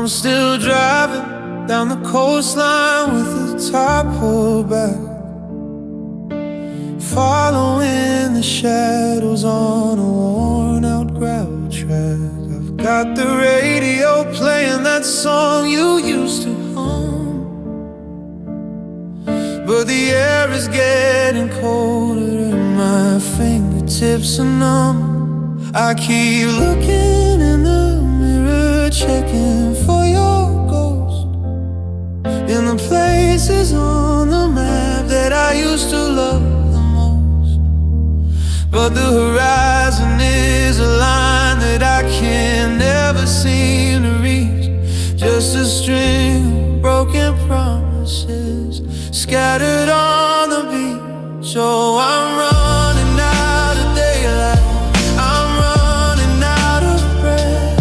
I'm still driving down the coastline with the top pulled back, following the shadows on a worn-out gravel track. I've got the radio playing that song you used to hum, but the air is getting colder and my fingertips are numb. I keep looking in the mirror, checking for your ghost in the places on the map that I used to love the most. But the horizon is a line that I can never seem to reach, just a string of broken promises scattered on the beach. Oh, I'm running out of daylight, I'm running out of breath,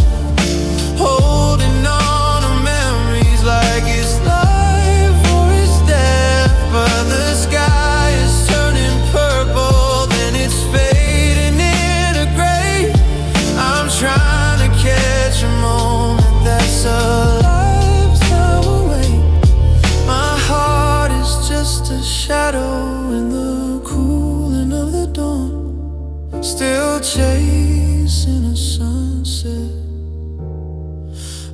holding on to memories like it's life or it's death. But the sky is turning purple, then it's fading into gray. I'm trying to catch a moment that's a lifetime away. My heart is just a shadow in the cooling of the dawn, still chasing a sunset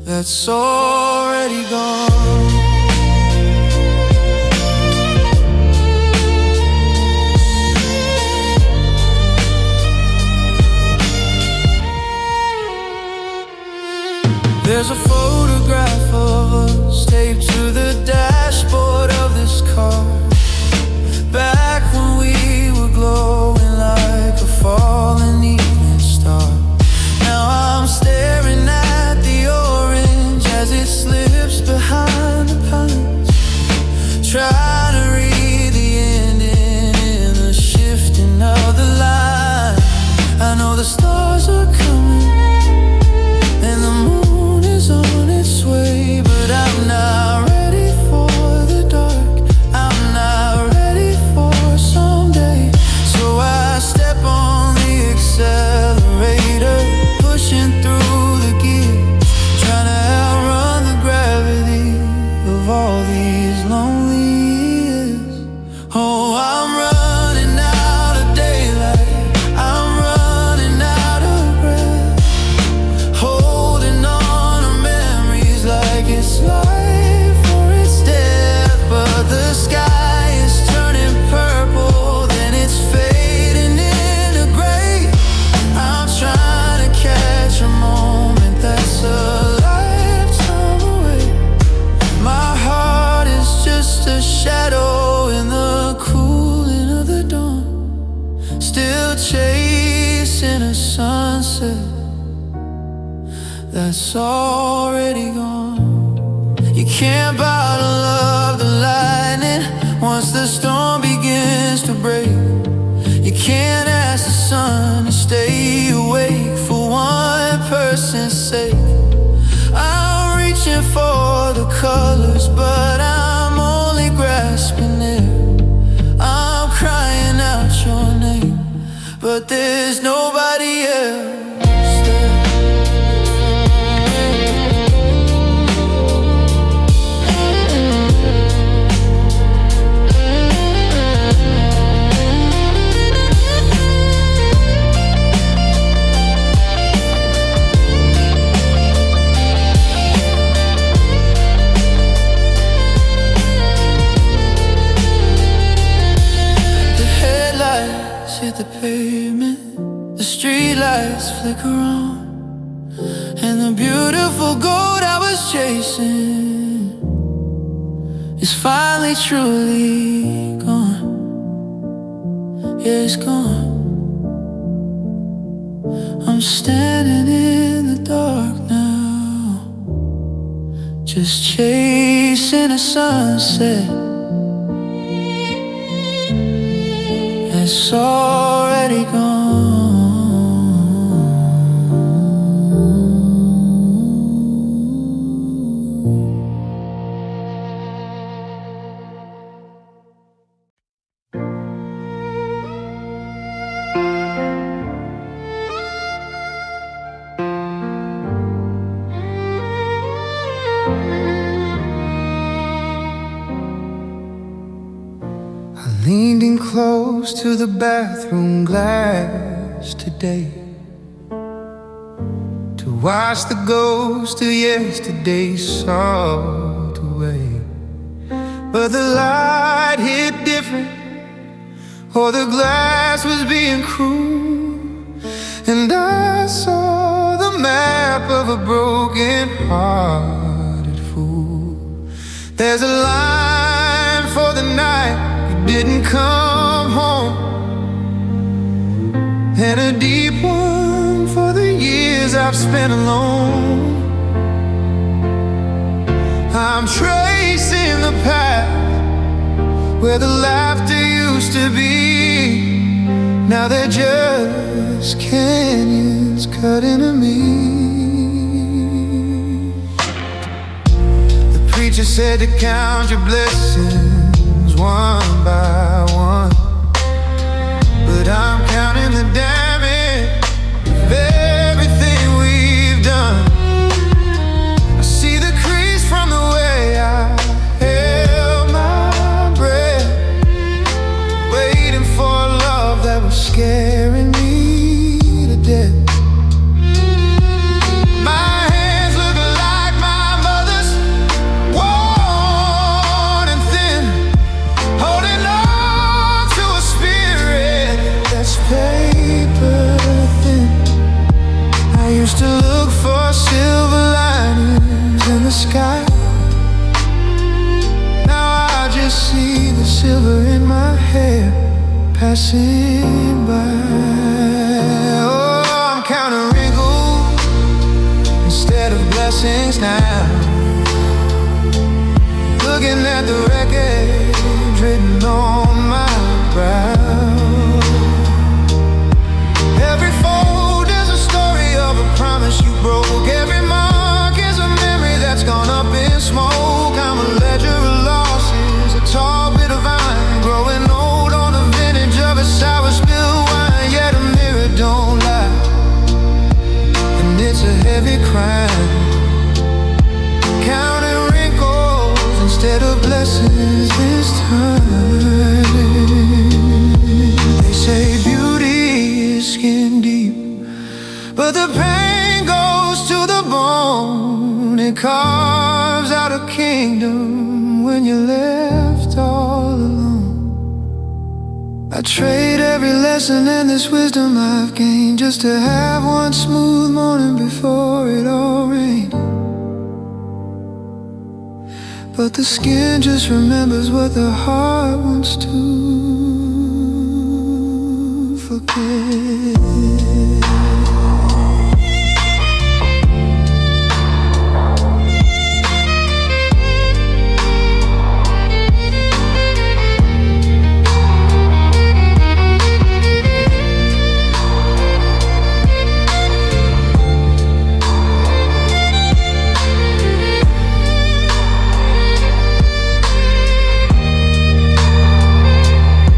that's already gone. There's a photograph of us taped to the dashboard of this car, back when we were glowing like a fallen evening star. Now I'm staring at the orange as it slips behind the pines, trying to read the ending in the shifting of the line. I know the stars are coming and the moon is on its way, but I'm not ready for the dark, I'm not ready for someday. So I step on the accelerator, pushing through the gears, trying to outrun the gravity of all these lonely years. Oh, I'm running out of daylight, I'm running out of breath, holding on to memories like it's life or it's death. But the sky is turning purple, then it's fading into gray. I'm trying to catch a moment that's a lifetime away. My heart is just a shadow in the cooling of the dawn, still chasing a sunset that's already gone. You can't bottle up the lightning once the storm begins to break. You can't ask the sun to stay awake for one person's sake. I'm reaching for the colors, but I'm only grasping air. I'm crying out your name, but there's nobody else there. The headlights hit the pavement, the streetlights flicker on, and the beautiful gold I was chasing is finally truly gone. Yeah, it's gone. I'm standing in the dark now, just chasing a sunset that's already gone. Leaned in close to the bathroom glass today to watch the ghost of yesterday salt away. But the light hit different, or the glass was being cruel, and I saw the map of a broken-hearted fool. There's a line for the night you didn't come home, and a deep one for the years I've spent alone. I'm tracing the path where the laughter used to be. Now they're just canyons cut into me. The preacher said to count your blessings one by one, but I'm counting the damage of everything we've done. I see the crease from the way I held my breath, waiting for a love that was scaring me to death. My hands look like my mother's, worn and thin, holding on to a spirit that's paper thin. I used to look for silver linings in the sky. Now I just see the silver in my hair passing by. Oh, I'm counting wrinkles instead of blessings now, looking at the wreckage written on my brow. Every fold is a story of a promise you broke. Every mark is a memory that's gone up in smoke. I'm a ledger of losses, a tall bit of vine growing old on the vintage of a sour spilled wine. Yet a mirror don't lie, and it's a heavy crime. Counting wrinkles instead of blessings this time. They say beauty is skin deep, but the pain goes to the bone. It carves out a kingdom when you're left all alone. I trade every lesson and this wisdom I've gained just to have one smooth morning before it all rained. But the skin just remembers what the heart wants to forget.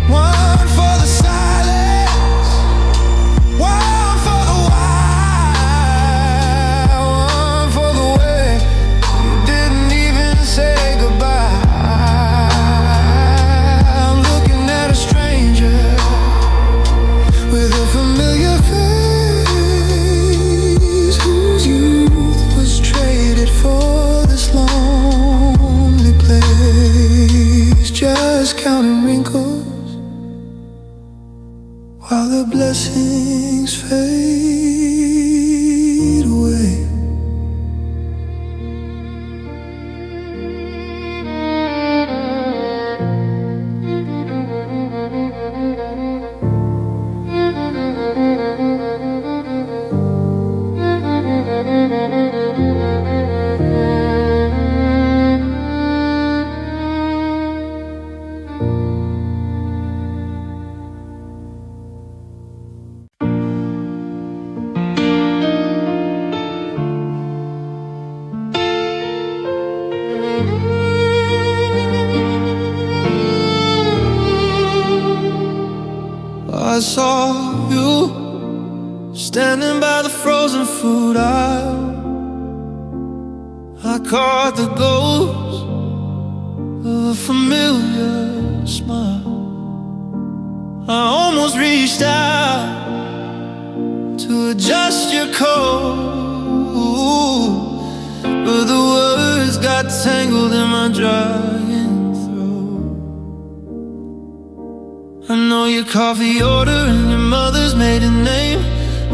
One for the silence, one for the why, one for the way you didn't even say goodbye. I'm looking at a stranger with a familiar face, whose youth was traded for this lonely place. Just counting wrinkles while the blessings fade away. I saw you standing by the frozen food aisle. I caught the ghost of a familiar smile. I almost reached out to adjust your coat, but the words got tangled in my drying throat. I know your coffee order and your mother's maiden name.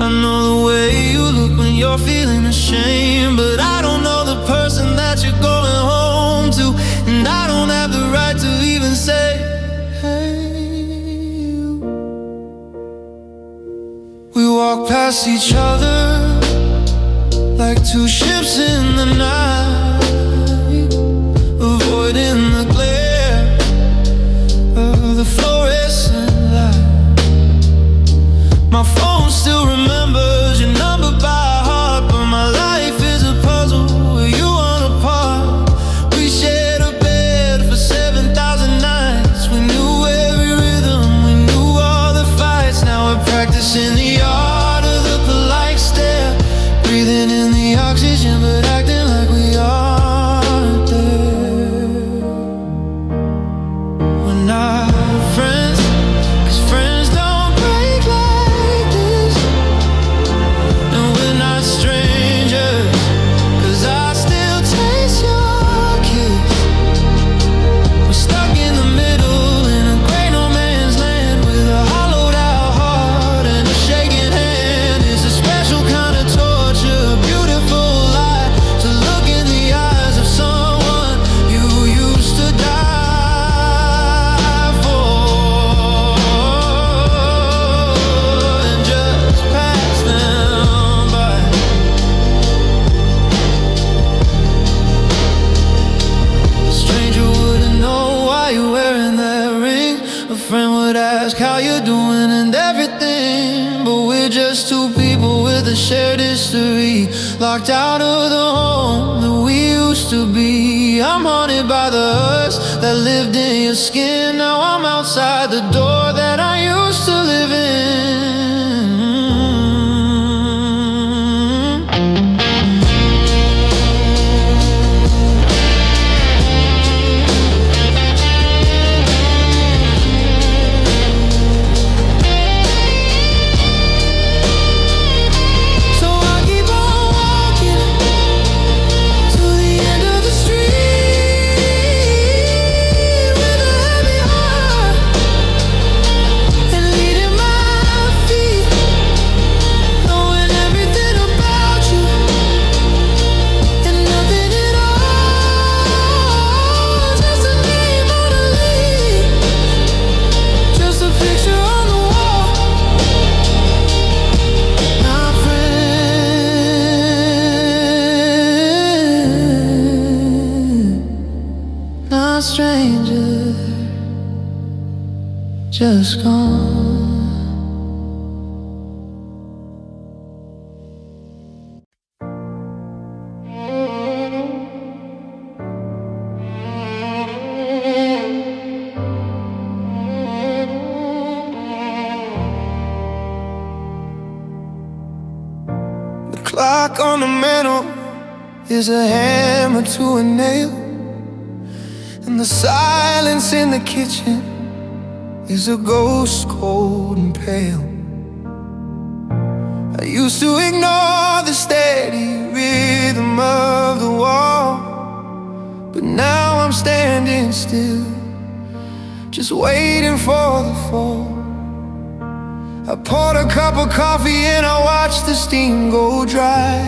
I know the way you look when you're feeling ashamed, but I don't know the person that you're going home to, and I don't have the right to even say, hey. We walk past each other like two ships in the night, avoiding the glare of the fluorescent light. My phone still remembers your number by heart, but my life is a puzzle with you on a part. We shared a bed for 7,000 nights. We knew every rhythm, we knew all the fights. Now we're practicing the art of the polite stare, breathing in the oxygen but acting like we aren't there. We're not friends, 'cause friends don't break like this. And we're not strangers, 'cause I still taste your kiss. We're stuck in the middle in a great no man's land, with a hollowed out heart and a shaking hand. It's a special kind of torture, a beautiful lie, to look in the eyes of someone you used to die for, and just pass them by. A stranger wouldn't know why you're wearing that ring. A friend would ask how you're doing and everything, but we're just two people with a shared history, locked out of the home that we used to be. I'm haunted by the hurts that lived in your skin. Now I'm outside the door that I used to live in. So I keep on walking to the end of the street with a heavy heart and leading my feet, knowing everything about you and nothing at all. Just a name on a leaf, just a picture on the wall. Not friend, not stranger, just gone. The clock on the mantle is a hammer to a nail, and the silence in the kitchen is a ghost cold and pale. I used to ignore the steady rhythm of the wall, but now I'm standing still, just waiting for the fall. I poured a cup of coffee and I watched the steam go dry,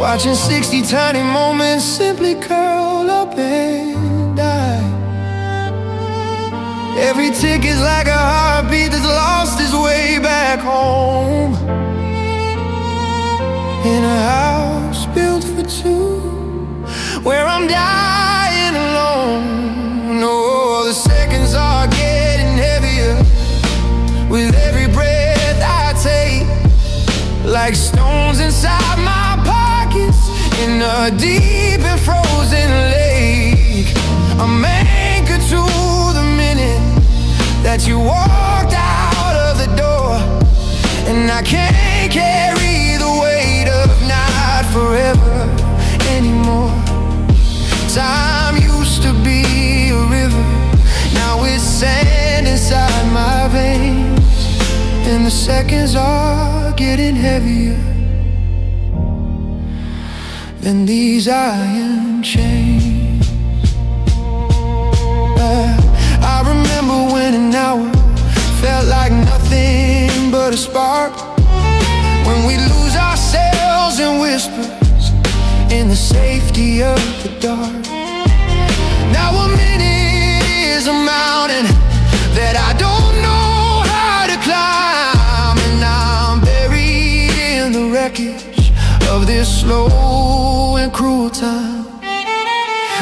watching 60 tiny moments simply curl up and die. Every tick is like a heartbeat that's lost its way back home, in a house built for two, where I'm dying alone. No, the seconds are getting heavier with every breath I take, like stones inside my pockets in a deep and frozen lake. I'm anchored to the minute that you walked out of the door, and I can't carry the weight of not forever anymore. Time used to be a river, now it's sand. seconds are getting heavier than these iron chains. I remember when an hour felt like nothing but a spark, when we lose ourselves in whispers in the safety of the dark. Now a minute is a mountain that I don't know how to climb, and I'm buried in the wreckage of this slow and cruel time.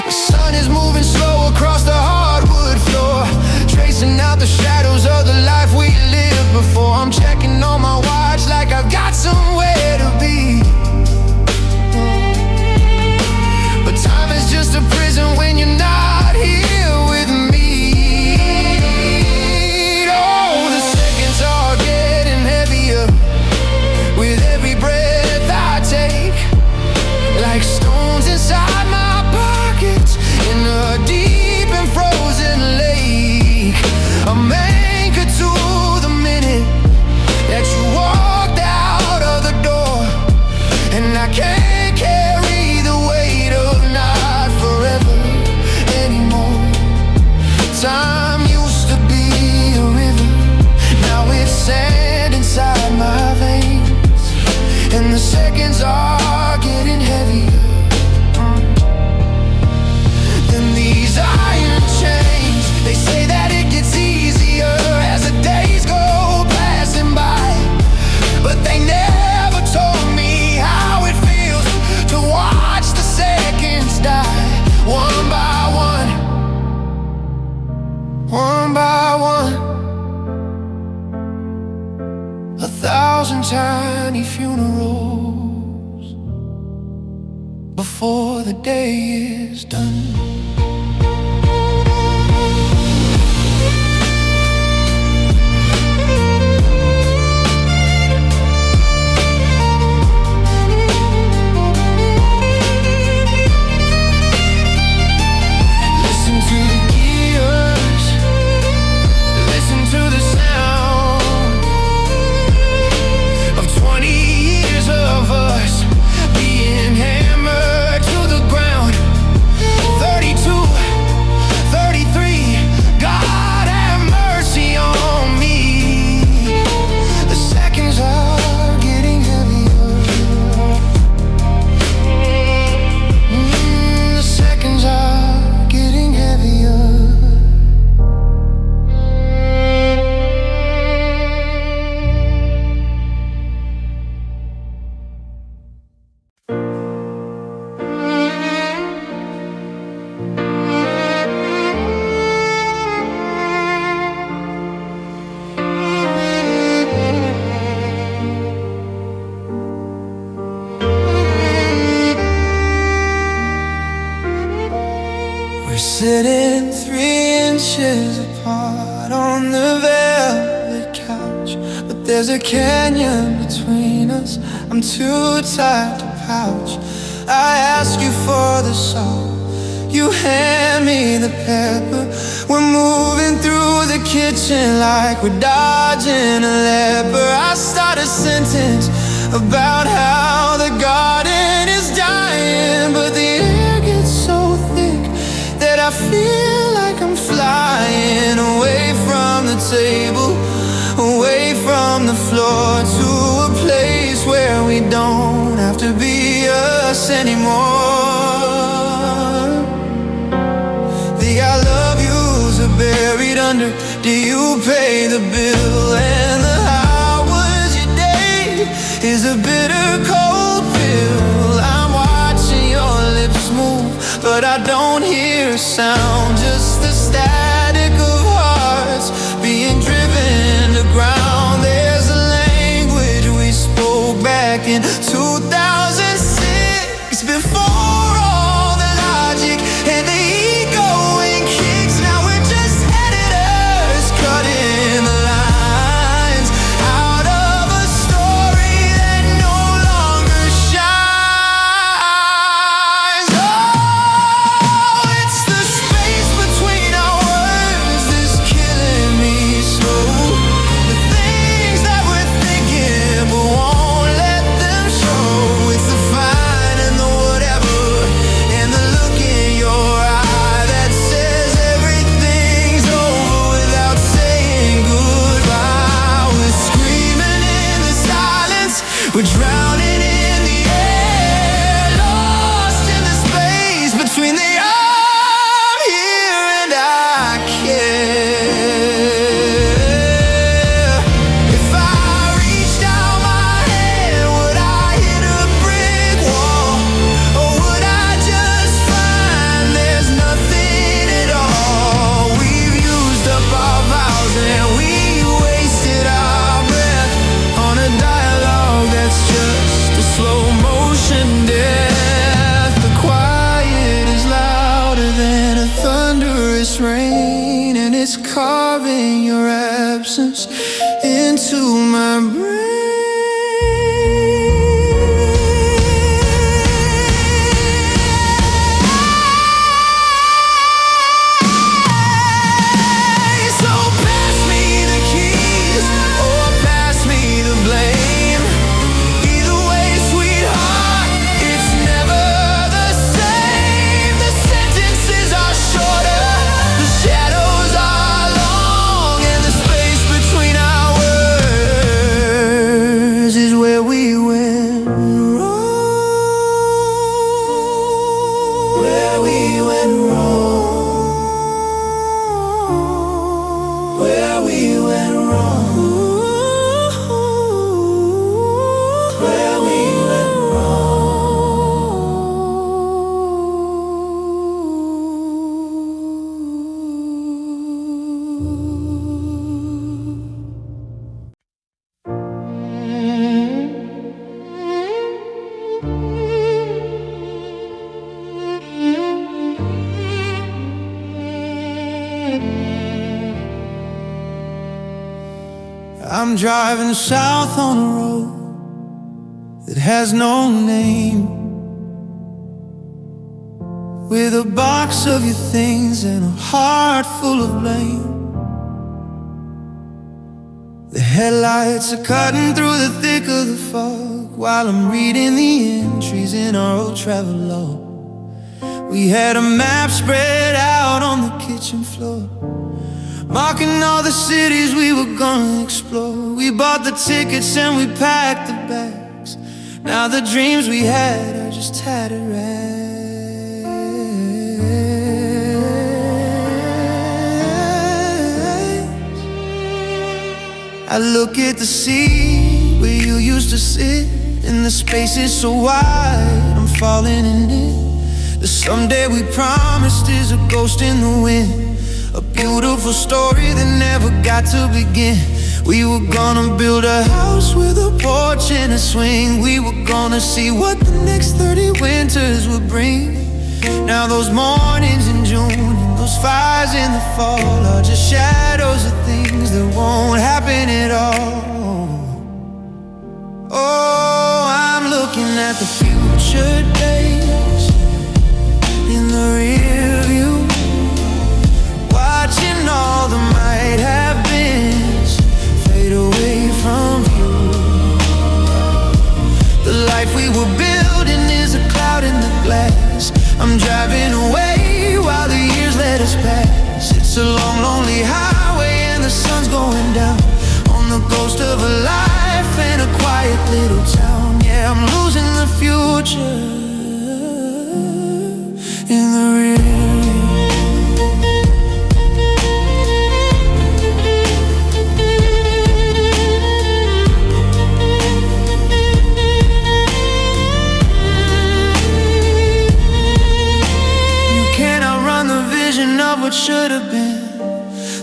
The sun is moving slow across the hardwood floor, tracing out the shadows of the life we lived before. I'm checking on my watch like I've got somewhere to be, but time is just a prison when you're not here with me. Oh, the seconds are getting heavier with every breath I take, like stones inside my pockets in a deep and frozen lake. I'm anchored to the minute that you walked out of the door, and I can't carry the weight of not forever anymore. Time used to be a river, now it's sand inside my veins, and the seconds are getting heavier than these iron chains. They say that it gets easier as the days go passing by, but they never told me how it feels to watch the seconds die, one by one, one by one. 1,000 tiny funerals before the day is done. Listen to the gears, listen to the sound of 20 years of us being hammered to the ground. 32, 33, God have mercy on me. The seconds are getting heavier. The seconds are getting heavier. We're sitting 3 inches apart on the velvet couch, but there's a canyon between us. I'm too tired to pouch. I ask you for the salt, you hand me the pepper. We're moving through the kitchen like we're dodging a leper. I start a sentence about how the garden is dying, but the air gets so thick that I feel like I'm flying away from the table, away from the floor, to a place where we don't have to be us anymore. The I love yous are buried under, do you pay the bill? And the how was your day is a bitter cold pill. I'm watching your lips move, but I don't hear a sound, just the static of hearts being driven to ground. There's a language we spoke back in 2006, before all the logic and the egoing kicks. Now we're just editors cutting the lines out of a story that no longer shines. Oh, it's the space between our words that's killing me slow. The things that we're absence into my brain. I'm driving south on a road that has no name, with a box of your things and a heart full of blame. The headlights are cutting through the thick of the fog while I'm reading the entries in our old travel log. We had a map spread out on the kitchen floor, marking all the cities we were gonna explore. We bought the tickets and we packed the bags. Now the dreams we had are just tattered rags. I look at the sea where you used to sit, and the space is so wide, I'm falling in it. The someday we promised is a ghost in the wind, a beautiful story that never got to begin. We were gonna build a house with a porch and a swing. We were gonna see what the next 30 winters would bring. Now those mornings in June and those fires in the fall are just shadows of things that won't happen at all. Oh, I'm looking at the future days in the rear view, watching all the might have beens fade away from view. The life we were building is a cloud in the glass. I'm driving away while the years let us pass. It's a long, lonely highway and the sun's going down on the ghost of a life in a quiet little town. Yeah, I'm losing the future in the rear view. Of what should have been,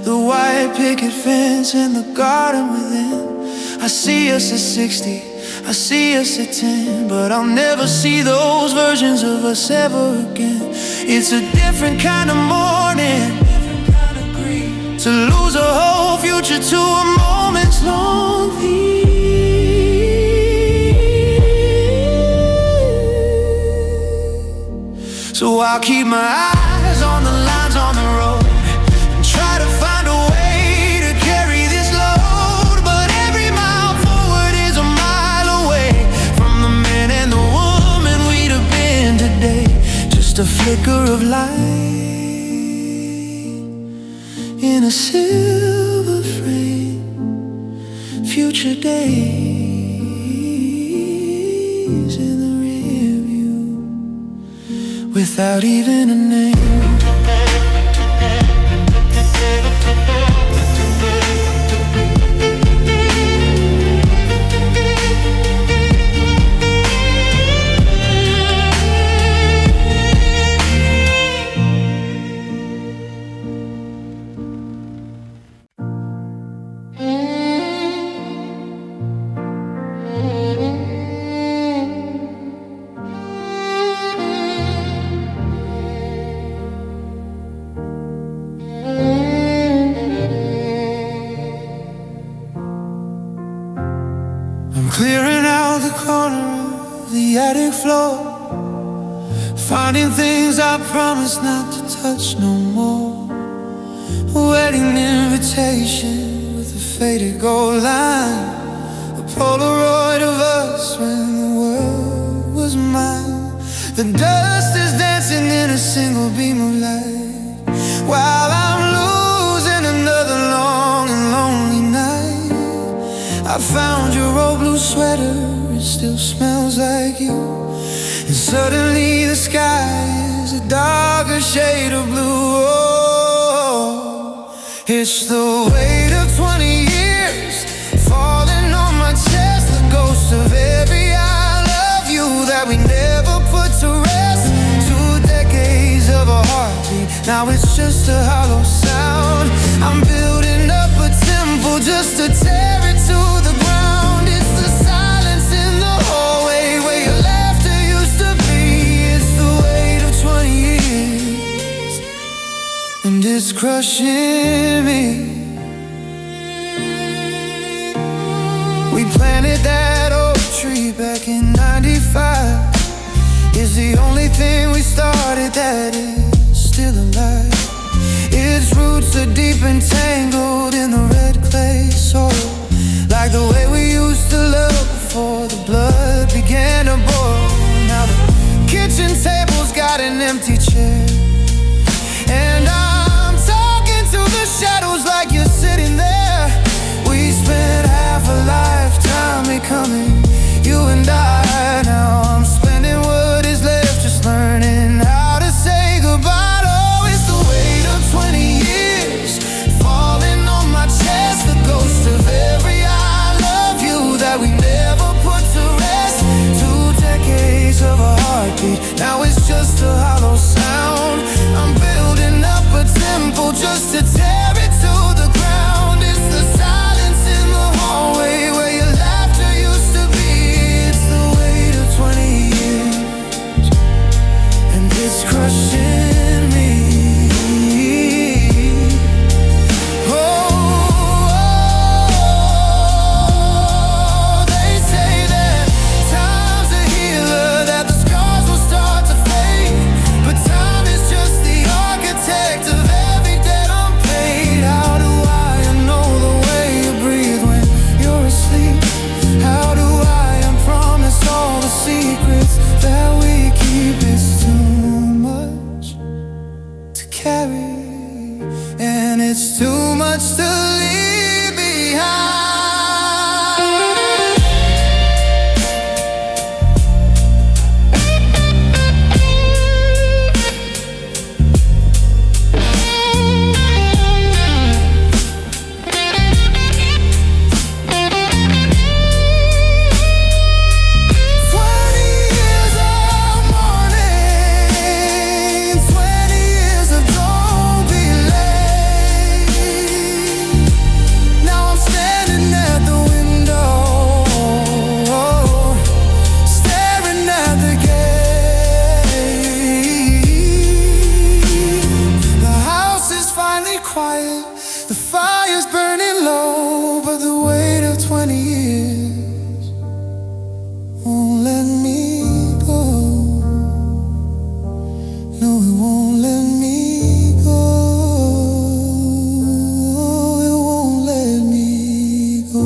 the white picket fence and the garden within. I see us at 60, I see us at 10, but I'll never see those versions of us ever again. It's a different kind of morning, to lose a whole future to a moment's long peace. So I'll keep my eyes on the lines on the road and try to find a way to carry this load. But every mile forward is a mile away from the man and the woman we'd have been today. Just a flicker of light in a silver frame. Future days in the rear view, without even a name. corner of the attic floor, finding things I promised not to touch no more. A wedding invitation with a faded gold line, a Polaroid of us when the world was mine. The dust is dancing in a single beam of light, while I'm losing another long and lonely night. I found your old blue sweater, it still smells like you, and suddenly the sky is a darker shade of blue. Oh, it's the weight of 20 years falling on my chest, the ghost of every I love you that we never put to rest. 2 decades of a heartbeat, now it's just a hollow sound. I'm building up a temple just to tear it to the ground. It's the silence in the hallway where your laughter used to be. It's the weight of 20 years, and it's crushing me. We planted that oak tree back in '95. It's the only thing we started that is still alive. Its roots are deep and tangled in the red clay soil, like the way we used to love before the blood began to boil. Now the kitchen table's got an empty chair, and I'm talking to the shadows like you're sitting there. We spent half a lifetime becoming you and I. Now I'm spending what is left, just learning how to say goodbye. Oh, it's the weight of 20 years falling on my chest, the ghost of every I love you that we never put to rest. 2 decades of a heartbeat, now it's just a hollow sound. I'm building up a temple just to tear it to the ground. It's the silence in the hallway where your laughter used to be. It's the weight of 20 years, and it's crushing me. Oh, they say that time's a healer, that the scars will start to fade, but time is just the architect of every debt unpaid. How do I know the way you breathe when you're asleep? How do I unpromise all the secrets that we keep? It's too much to carry, and it's too much to leave behind. Quiet, the fire's burning low, but the weight of 20 years won't let me go. No, it won't let me go. It won't let me go.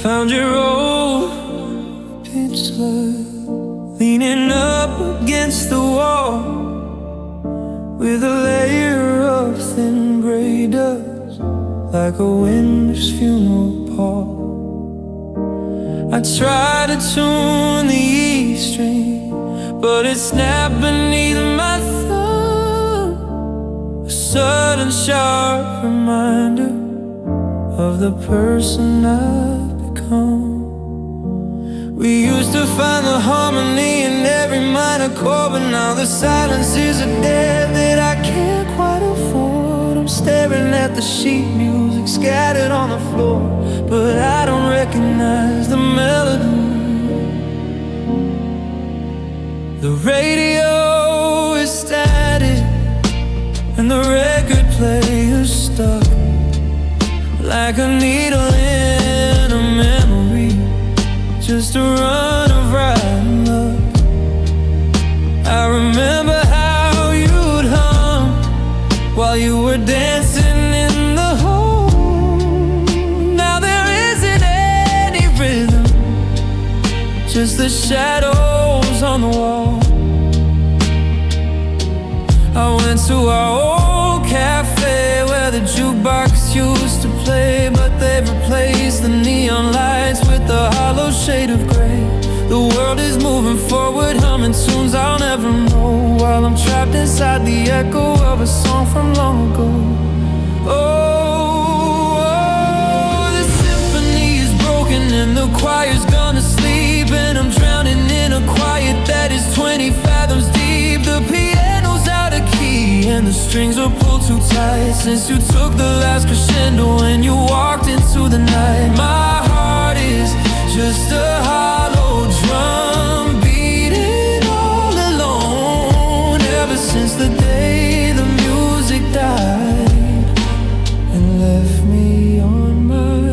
Found your old pink sled leaning up against the wall, with a layer of thin gray dust like a winter's funeral pall. I tried to tune the E string, but it snapped beneath my thumb. A sudden sharp reminder of the person I've become. We used to find the harmony in every minor chord, but now the silence is a debt that I can't quite afford. I'm staring at the sheet music scattered on the floor, but I don't recognize the melody. The radio is static and the record player's stuck, like a needle in a memory, just a run of riding luck. I remember how you'd hum while you were dancing in the hole. Now there isn't any rhythm, just the shadows on the wall. I went to our old cafe where the jukebox used to play, but they've replaced the neon lights with the hollow shade of gray. The world is moving forward, humming tunes I'll never know, while I'm trapped inside the echo of a song from long ago. Oh, the symphony is broken and the choir's gonna sleep, and I'm drowning in a quiet that is 20 fathoms deep. The piano's out of key and the strings are pulled too tight since you took the last crescendo and you walked into the night. My heart is just a hollow drum beating all alone, ever since the day the music died and left me on my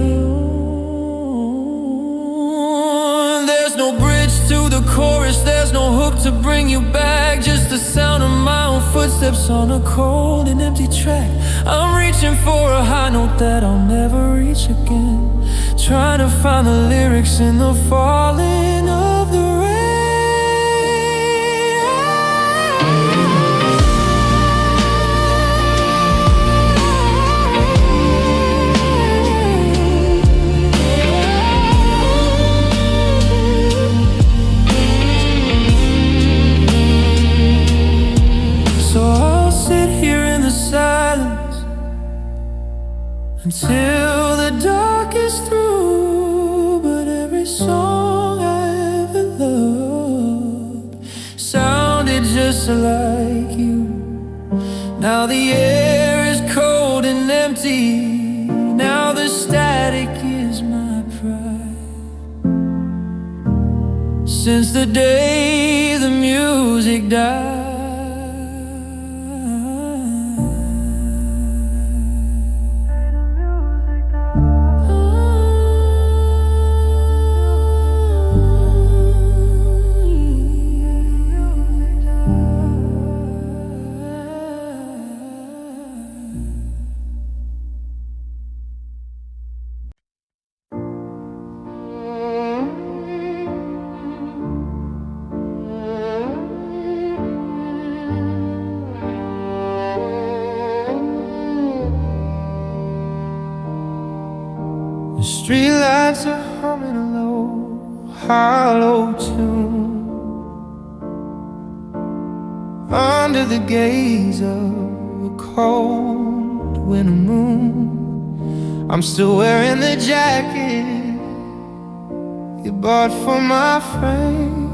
own. There's no bridge to the chorus, there's no hook to bring you back, just the sound of my own footsteps on a cold and empty track. I'm reaching for a high note that I'll never reach again, trying to find the lyrics in the falling of the rain. So I'll sit here in the silence until the dark is through, but every song I ever loved sounded just like you. Now the air is cold and empty, now the static is my pride. Since the day the music died. Streetlights are humming a low, hollow tune under the gaze of a cold winter moon. I'm still wearing the jacket you bought for my frame,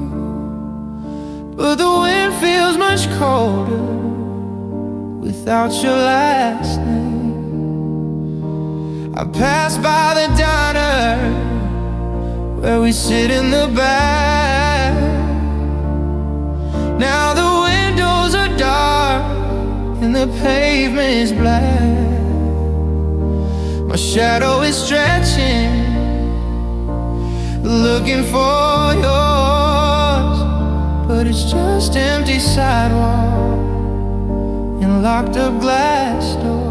but the wind feels much colder without your last name. I pass by the diner where we sit in the back. Now the windows are dark and the pavement is black. My shadow is stretching, looking for yours, but it's just empty sidewalk and locked up glass doors.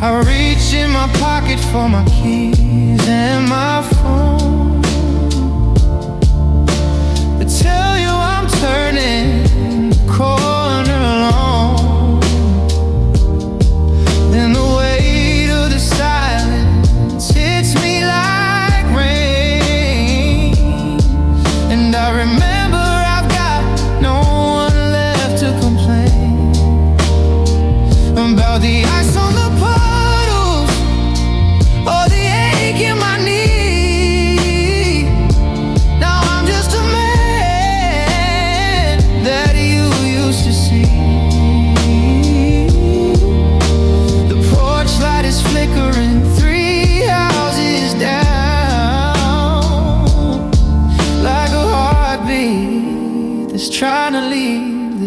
I reach in my pocket for my keys and my phone, to tell you I'm turning the corner alone. Then the weight of the silence hits me like rain, and I remember I've got no one left to complain about the ice on the park.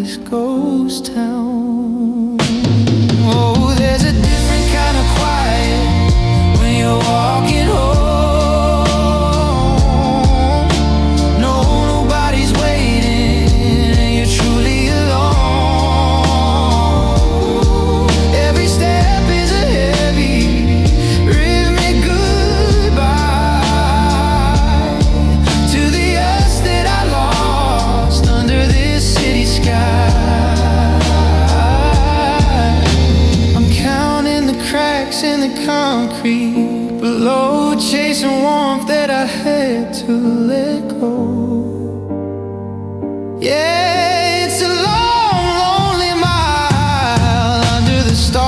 this ghost town. Oh, there's a different kind of quiet when you're walking home. In the concrete below, chasing warmth that I had to let go. Yeah, it's a long, lonely mile under the stars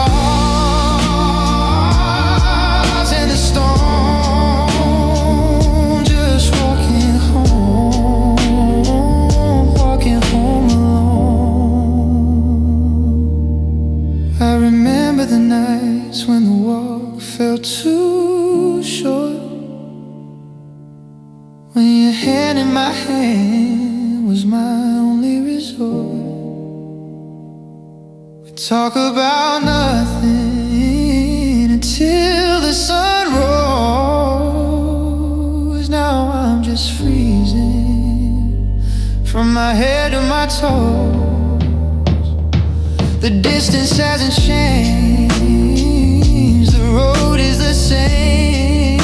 and the storm. Just walking home alone. I remember the nights when the walk felt too short, when your hand in my hand was my only resort. We talk about nothing until the sun rose. Now I'm just freezing from my head to my toes. The distance hasn't changed, the road is the same,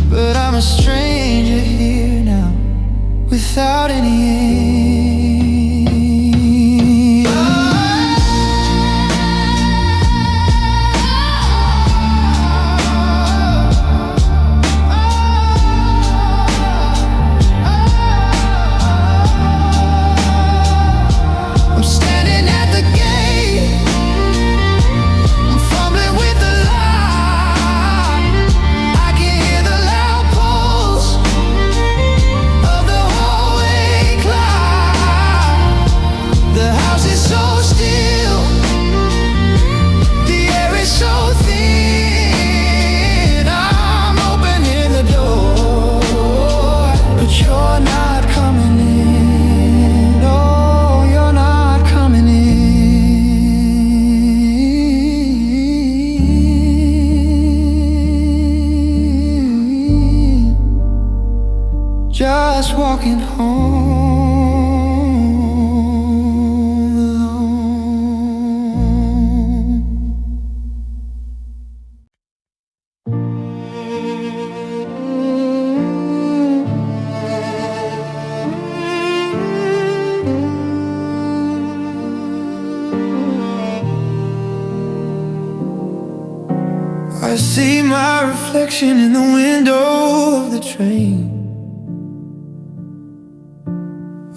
but I'm a stranger here now, without any aim. Just walking home alone. I see my reflection in the window of the train,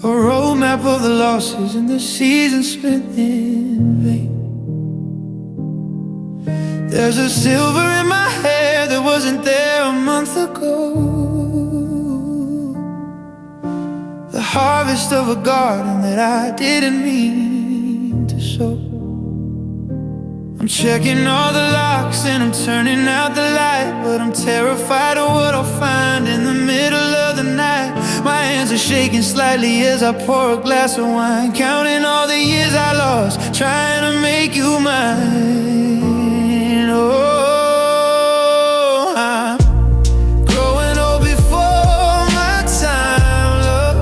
a roadmap of the losses and the seasons spent in vain. There's a silver in my hair that wasn't there a month ago, the harvest of a garden that I didn't mean to sow. I'm checking all the locks and I'm turning out the light, but I'm terrified of what I'll find in the middle of the night. My hands are shaking slightly as I pour a glass of wine, counting all the years I lost, trying to make you mine. Oh, I'm growing old before my time, love.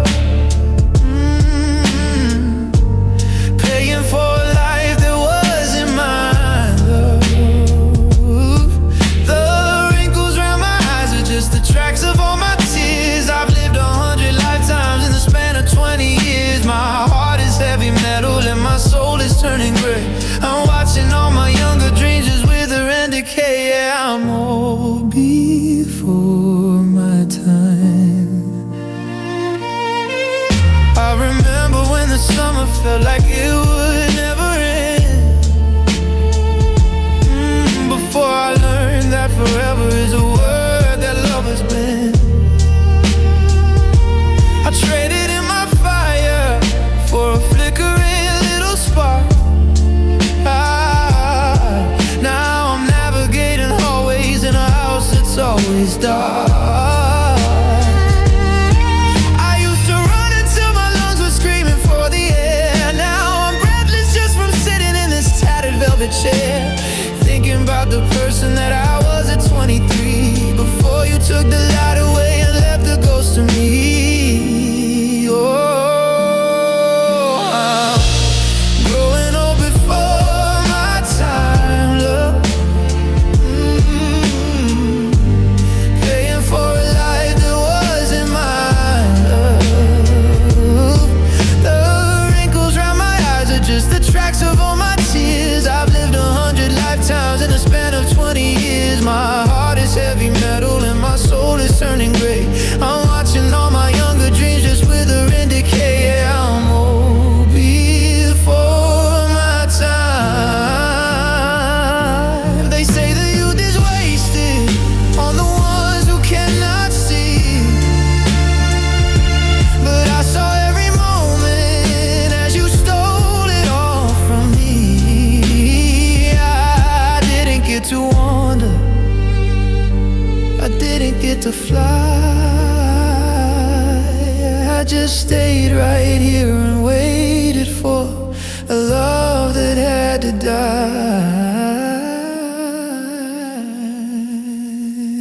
Paying for a life that wasn't mine, love. The wrinkles around my eyes are just the tracks of all my tears. I've lived 100 lifetimes in the span of 20 years. My heart is heavy metal and my soul is turning gray. I'm watching all my younger dreams just wither and decay. Yeah, I'm old before my time. I remember when the summer felt like it would never end, before I learned that forever is a word that lovers bend. I traded in my fire for a flickering little spark. Now I'm navigating hallways in a house that's always dark. I used to run until my lungs were screaming for the just stayed right here and waited for a love that had to die.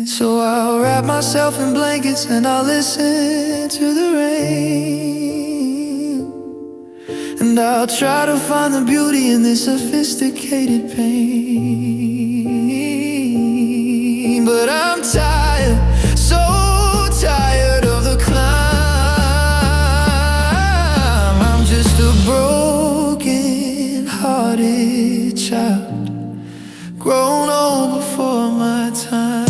So I'll wrap myself in blankets and I'll listen to the rain, and I'll try to find the beauty in this sophisticated pain. But I'm tired, so tired of the climb. I'm just a broken-hearted child, grown old before my time.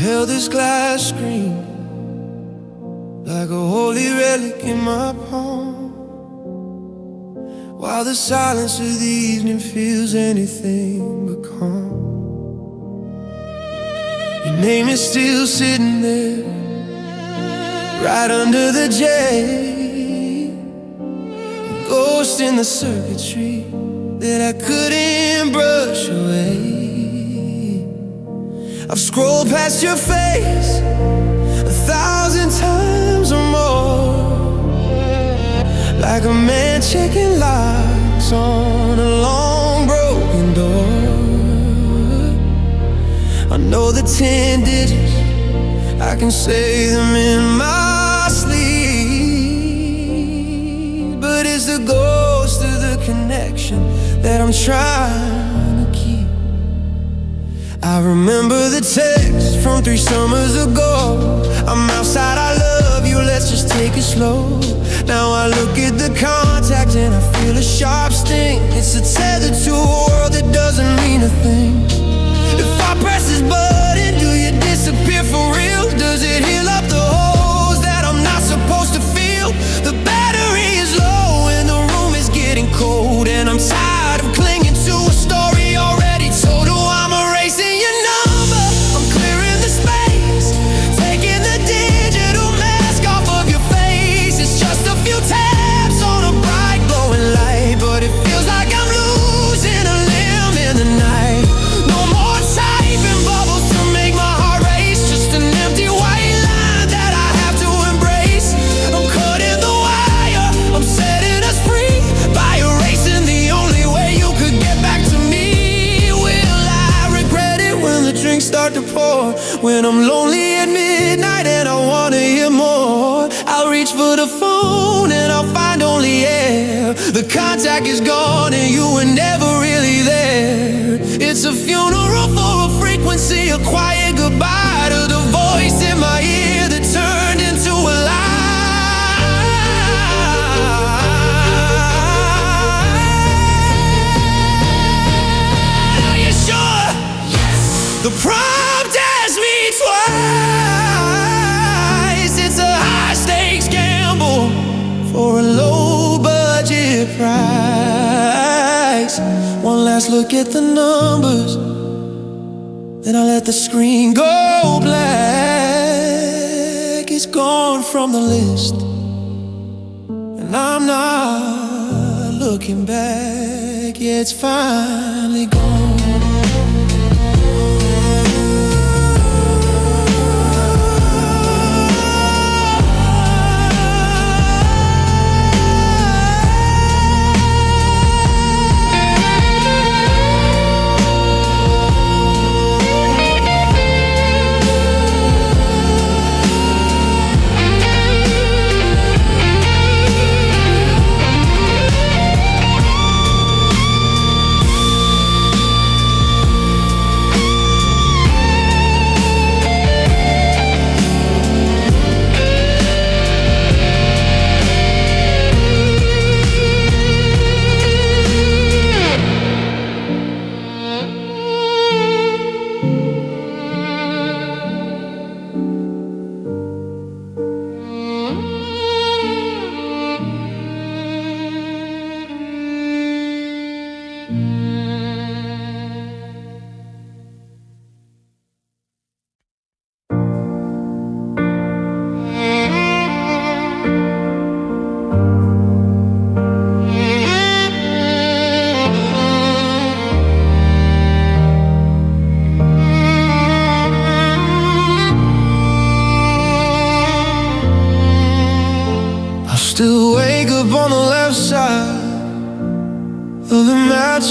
Held this glass screen like a holy relic in my palm, while the silence of the evening feels anything but calm. Your name is still sitting there, right under the jade, a ghost in the circuitry that I couldn't brush away. I've scrolled past your face 1,000 times or more, like a man checking locks on a long broken door. I know the 10 digits, I can say them in my sleep, but it's the ghost of the connection that I'm trying to keep. I remember the text from 3 summers ago. I'm outside, I love you, let's just take it slow. Now I look at the contact and I feel a sharp sting. It's a tether to a world that doesn't mean a thing. If I press this button, do you disappear for real? Does it heal up the holes that I'm not supposed to feel? The battery is low and the room is getting cold, and I'm tired of clinging to a story already told. Oh, I'm erasing your number, I'm clearing the space, taking the digital mask off of your face. It's just a few taps on a bright glowing light, but it feels like I'm losing a limb in the night. No more typing bubbles to make my heart race, just an empty white line that I have to embrace. I'm cutting the wire, I'm setting us free by erasing the only way you could get back to me. Will I regret it when the drinks start to pour? When I'm lonely at midnight and I wanna hear more, I'll reach for the phone and I'll find only air. The contact is gone and you were never really there. It's a funeral for a frequency, a quiet goodbye to the voice in my ear that turned into a lie. Are you sure? Yes. The prompt asked me twice. It's a high stakes gamble for a low budget price. One last look at the numbers, then I let the screen go black. It's gone from the list, and I'm not looking back. Yeah, it's finally gone.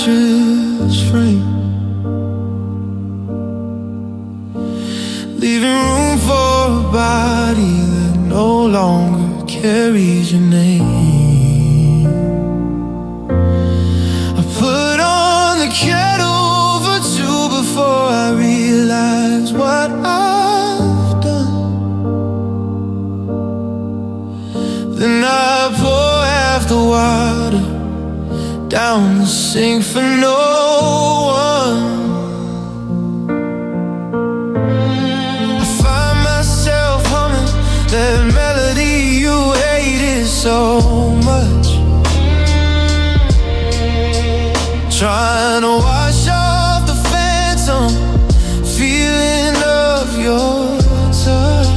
mattress frame, leaving room for a body that no longer carries your name. I put on the kettle for two before I realize what I've done. Then I pour half the water down the sink for no one. I find myself humming that melody you hated so much, trying to wash off the phantom feeling of your touch.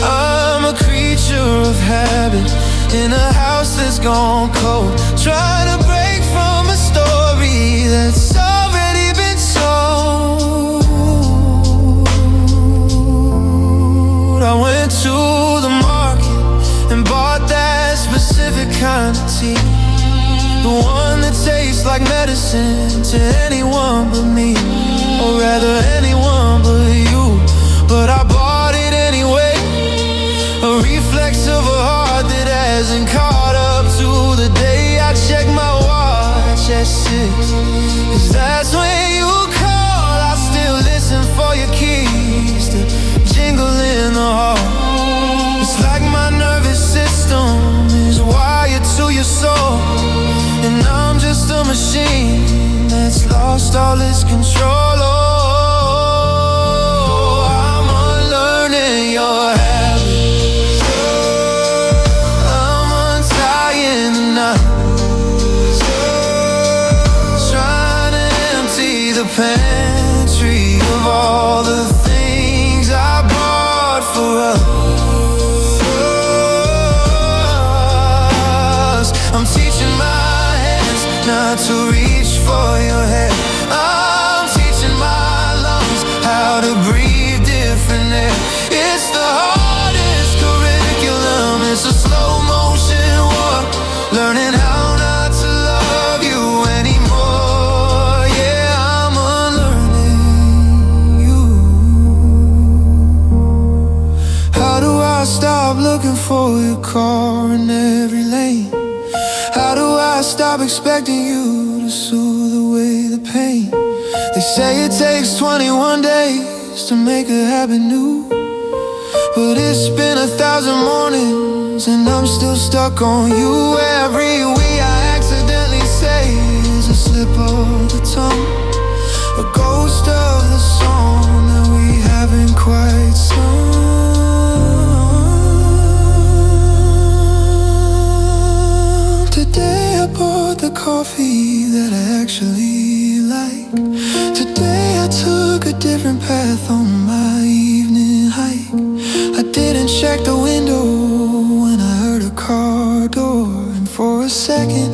I'm a creature of habit in a house that's gone cold, trying to break from a story that's already been told. I went to the market and bought that specific kind of tea, the one that tastes like medicine to anyone but me, or rather anyone but you. But I bought it anyway, a reflex of a heart that hasn't caught up to the day I check my watch at 6, 'cause that's when you call. I still listen for your keys to jingle in the hall. It's like my nervous system is wired to your soul, and I'm just a machine that's lost all its control. Oh, I'm unlearning your habits, I'm untying the knots, trying to empty the pantry of all the things I bought for us. I'm teaching my hands not to reach for your head. I'm teaching my lungs how to breathe different air. It's the hardest curriculum, it's a slow motion walk, learning how not to love you anymore. Yeah, I'm unlearning you. How do I stop looking for your car in every lane? How do I stop expecting you to soothe away the pain? They say it takes 21 days to make a habit new, but it's been 1,000 mornings and I'm still stuck on you. Every we I accidentally say is a slip of the tongue, a ghost of the song that we haven't quite sung. Today I bought the coffee that I actually like. Today I took a different path on my evening hike. I didn't check the window when I heard a car door, and for a second,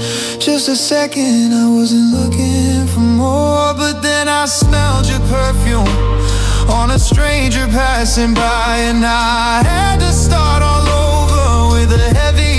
just a second, I wasn't looking for more. But then I smelled your perfume on a stranger passing by, and I had to start all over with a heavy